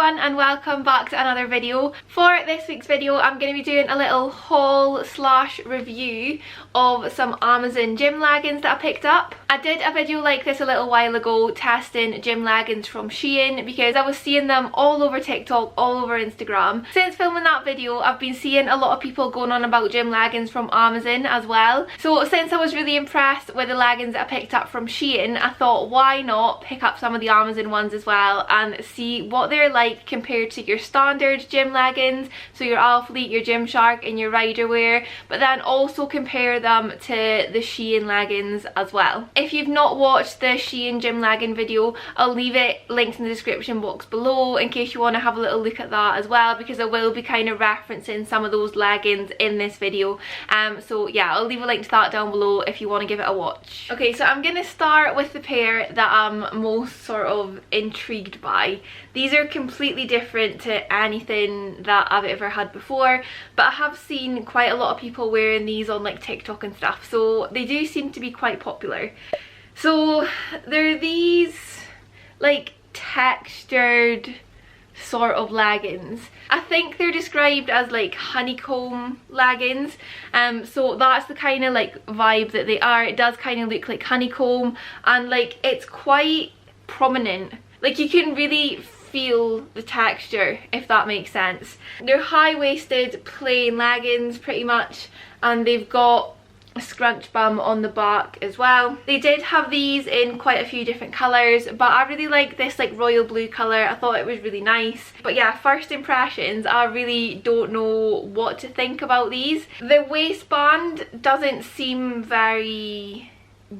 everyone and welcome back to another video. For this week's video I'm going to be doing a little haul slash review of some Amazon gym leggings that I picked up. I did a video like this a little while ago testing gym leggings from SHEIN because I was seeing them all over TikTok, all over Instagram. Since filming that video I've been seeing a lot of people going on about gym leggings from Amazon as well. So since I was really impressed with the leggings that I picked up from SHEIN, I thought why not pick up some of the Amazon ones as well and see what they're like compared to your standard gym leggings, so your Athlete, your Gymshark and your Rider wear, but then also compare them to the SHEIN leggings as well. If you've not watched the SHEIN gym legging video, I'll leave it linked in the description box below in case you want to have a little look at that as well, because I will be kind of referencing some of those leggings in this video. So yeah, I'll leave a link to that down below if you want to give it a watch. Okay, so I'm going to start with the pair that I'm most sort of intrigued by. These are completely different to anything that I've ever had before, but I have seen quite a lot of people wearing these on like TikTok and stuff, so they do seem to be quite popular. So they're these like textured sort of leggings. I think they're described as like honeycomb leggings, so that's the kind of like vibe that they are. It does kind of look like honeycomb and like it's quite prominent, like you can really feel the texture, if that makes sense. They're high-waisted plain leggings pretty much, and they've got a scrunch bum on the back as well. They did have these in quite a few different colours, but I really like this like royal blue colour. I thought it was really nice. But yeah, first impressions, I really don't know what to think about these. The waistband doesn't seem very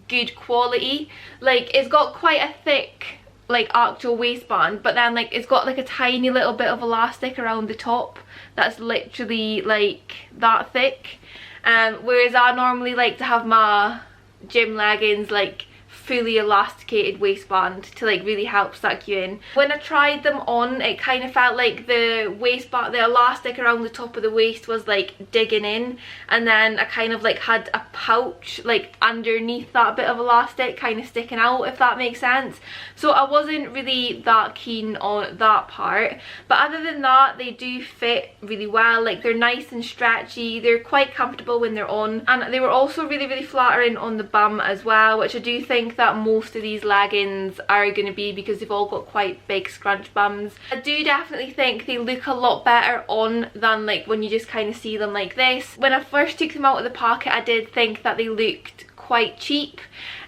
good quality. Like it's got quite a thick like actual waistband, but then like it's got like a tiny little bit of elastic around the top that's literally like that thick, whereas I normally like to have my gym leggings like fully elasticated waistband to like really help suck you in. When I tried them on, it kind of felt like the waistband, the elastic around the top of the waist was like digging in, and then I kind of like had a pouch like underneath that bit of elastic kind of sticking out, if that makes sense. So I wasn't really that keen on that part, but other than that they do fit really well. Like they're nice and stretchy, they're quite comfortable when they're on, and they were also really flattering on the bum as well, which I do think that most of these leggings are going to be, because they've all got quite big scrunch bums. I do definitely think they look a lot better on than like when you just kind of see them like this. When I first took them out of the packet I did think that they looked quite cheap,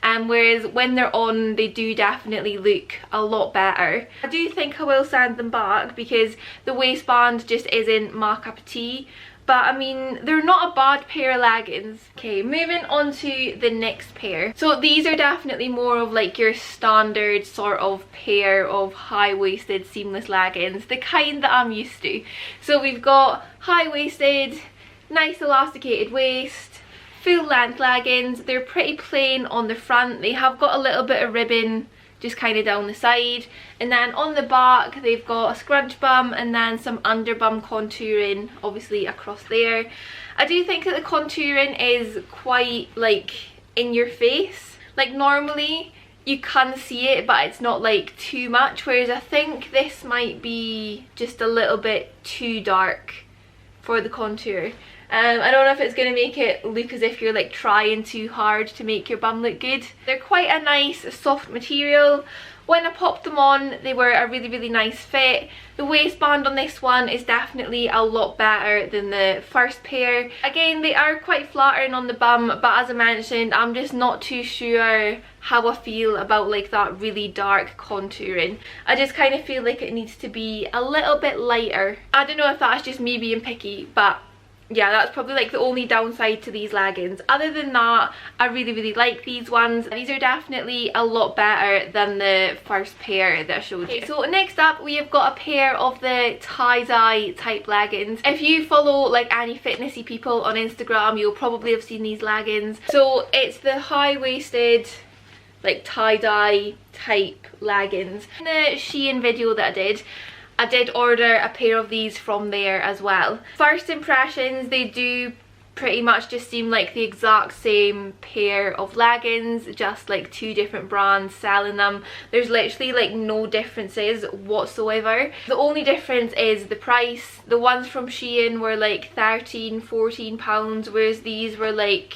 whereas when they're on they do definitely look a lot better. I do think I will send them back because the waistband just isn't my cup of tea. But I mean, they're not a bad pair of leggings. Okay, moving on to the next pair. So these are definitely more of like your standard sort of pair of high-waisted seamless leggings, the kind that I'm used to. So we've got high-waisted, nice elasticated waist, full length leggings. They're pretty plain on the front. They have got a little bit of ribbon just kind of down the side, and then on the back they've got a scrunch bum and then some under bum contouring obviously across there. I do think that the contouring is quite like in your face. Like normally you can see it but it's not like too much, whereas I think this might be just a little bit too dark for the contour. I don't know if it's going to make it look as if you're like trying too hard to make your bum look good. They're quite a nice soft material. When I popped them on they were a really nice fit. The waistband on this one is definitely a lot better than the first pair. Again, they are quite flattering on the bum, but as I mentioned I'm just not too sure how I feel about like that really dark contouring. I just kind of feel like it needs to be a little bit lighter. I don't know if that's just me being picky, but yeah, that's probably like the only downside to these leggings. Other than that, I really like these ones. These are definitely a lot better than the first pair that I showed you. So next up we have got a pair of the tie-dye type leggings. If you follow like any fitnessy people on Instagram, you'll probably have seen these leggings. So it's the high-waisted like tie-dye type leggings. In the SHEIN video that I did order a pair of these from there as well. First impressions, they do pretty much just seem like the exact same pair of leggings, just like two different brands selling them. There's literally like no differences whatsoever. The only difference is the price. The ones from SHEIN were like £13–14, whereas these were like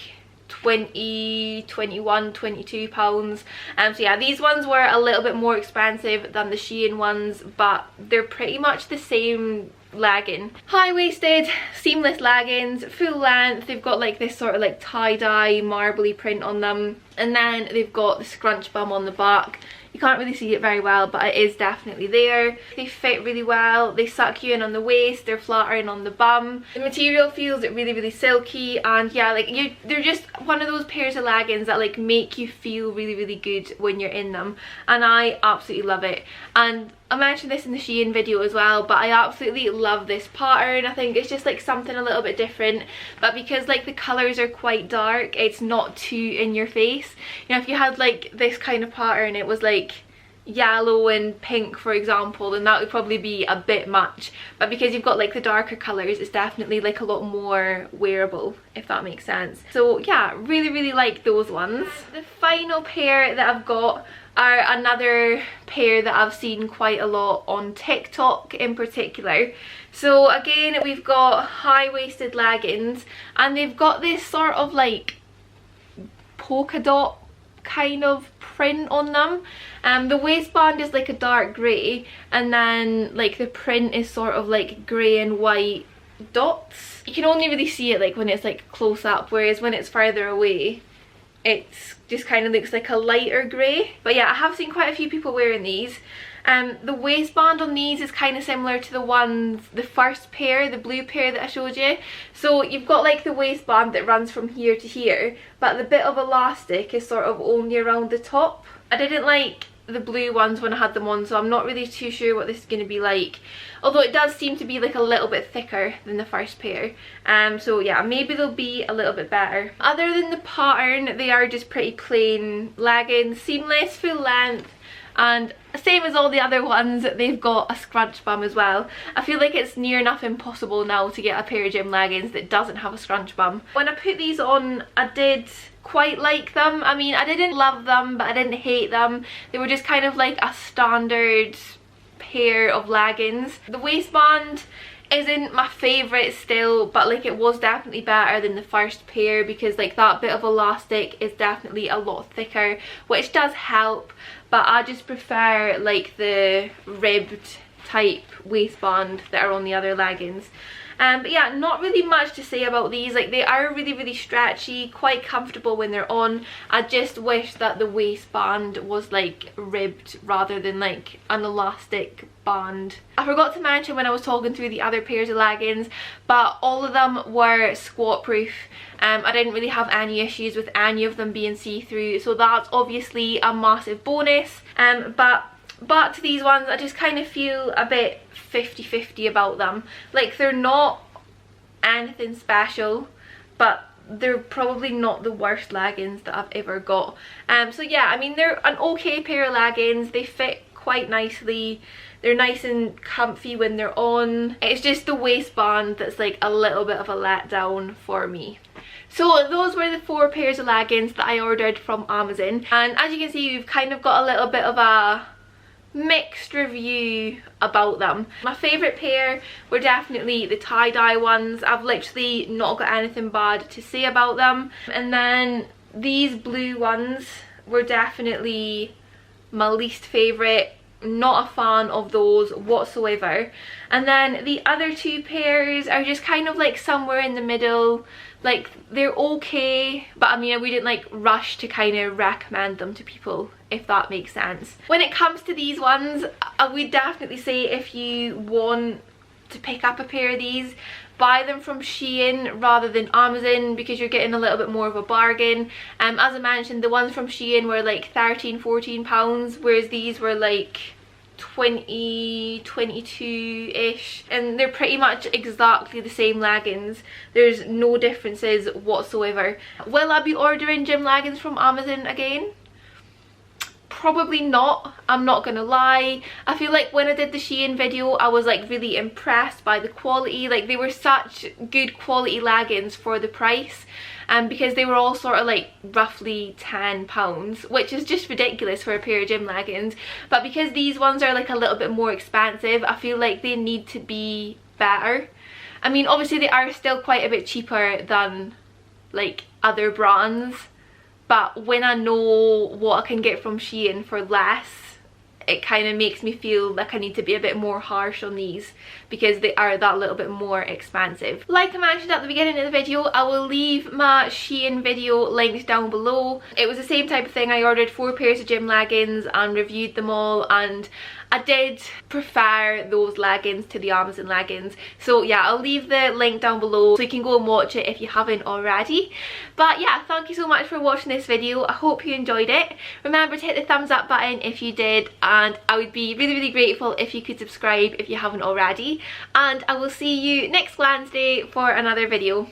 20, 21, 22 pounds. So yeah, these ones were a little bit more expensive than the SHEIN ones, but they're pretty much the same legging. High-waisted seamless leggings, full length. They've got like this sort of like tie-dye marbly print on them, and then they've got the scrunch bum on the back. You can't really see it very well, but it is definitely there. They fit really well. They suck you in on the waist. They're flattering on the bum. The material feels really silky, and yeah, like they're just one of those pairs of leggings that like make you feel really good when you're in them, and I absolutely love it. And I mentioned this in the SHEIN video as well, but I absolutely love this pattern. I think it's just like something a little bit different, but because like the colours are quite dark, it's not too in your face. You know, if you had like this kind of pattern, it was like yellow and pink for example, then that would probably be a bit much, but because you've got like the darker colours, it's definitely like a lot more wearable, if that makes sense. So yeah, really like those ones. The final pair that I've got are another pair that I've seen quite a lot on TikTok in particular. So again, we've got high-waisted leggings, and they've got this sort of like polka dot kind of print on them. The waistband is like a dark grey, and then like the print is sort of like grey and white dots. You can only really see it like when it's like close up, whereas when it's further away it's just kind of looks like a lighter grey. But yeah, I have seen quite a few people wearing these. The waistband on these is kind of similar to the first pair, the blue pair that I showed you. So you've got like the waistband that runs from here to here, but the bit of elastic is sort of only around the top. I didn't like the blue ones when I had them on, so I'm not really too sure what this is going to be like, although it does seem to be like a little bit thicker than the first pair. So yeah, maybe they'll be a little bit better. Other than the pattern, they are just pretty plain leggings, seamless, full length, and same as all the other ones, they've got a scrunch bum as well. I feel like it's near enough impossible now to get a pair of gym leggings that doesn't have a scrunch bum. When I put these on, I did quite like them. I mean, I didn't love them, but I didn't hate them. They were just kind of like a standard pair of leggings. The waistband isn't my favourite still, but like it was definitely better than the first pair, because like that bit of elastic is definitely a lot thicker, which does help, but I just prefer like the ribbed type waistband that are on the other leggings. But yeah, not really much to say about these. Like, they are really stretchy, quite comfortable when they're on. I just wish that the waistband was like ribbed rather than like an elastic band. I forgot to mention when I was talking through the other pairs of leggings, but all of them were squat proof. I didn't really have any issues with any of them being see-through, so that's obviously a massive bonus. But to these ones, I just kind of feel a bit 50-50 about them. Like, they're not anything special, but they're probably not the worst leggings that I've ever got. So yeah, I mean, they're an okay pair of leggings. They fit quite nicely. They're nice and comfy when they're on. It's just the waistband that's like a little bit of a letdown for me. So those were the 4 pairs of leggings that I ordered from Amazon. And as you can see, we've kind of got a little bit of a mixed review about them. My favourite pair were definitely the tie-dye ones. I've literally not got anything bad to say about them. And then these blue ones were definitely my least favourite. Not a fan of those whatsoever. And then the other 2 pairs are just kind of like somewhere in the middle. Like, they're okay, but I mean, I wouldn't like rush to kind of recommend them to people, if that makes sense. When it comes to these ones, I would definitely say if you want to pick up a pair of these, buy them from SHEIN rather than Amazon, because you're getting a little bit more of a bargain. As I mentioned, the ones from SHEIN were like £13–14, whereas these were like 20, 22-ish, and they're pretty much exactly the same leggings. There's no differences whatsoever. Will I be ordering gym leggings from Amazon again? Probably not, I'm not gonna lie. I feel like when I did the SHEIN video I was like really impressed by the quality. Like they were such good quality leggings for the price, and because they were all sort of like roughly £10, which is just ridiculous for a pair of gym leggings. But because these ones are like a little bit more expensive, I feel like they need to be better. I mean, obviously they are still quite a bit cheaper than like other brands, but when I know what I can get from SHEIN for less, it kind of makes me feel like I need to be a bit more harsh on these because they are that little bit more expensive. Like I mentioned at the beginning of the video, I will leave my SHEIN video linked down below. It was the same type of thing. I ordered 4 pairs of gym leggings and reviewed them all, and I did prefer those leggings to the Amazon leggings. So yeah, I'll leave the link down below so you can go and watch it if you haven't already. But yeah, thank you so much for watching this video. I hope you enjoyed it. Remember to hit the thumbs up button if you did, and I would be really grateful if you could subscribe if you haven't already. And I will see you next Wednesday for another video.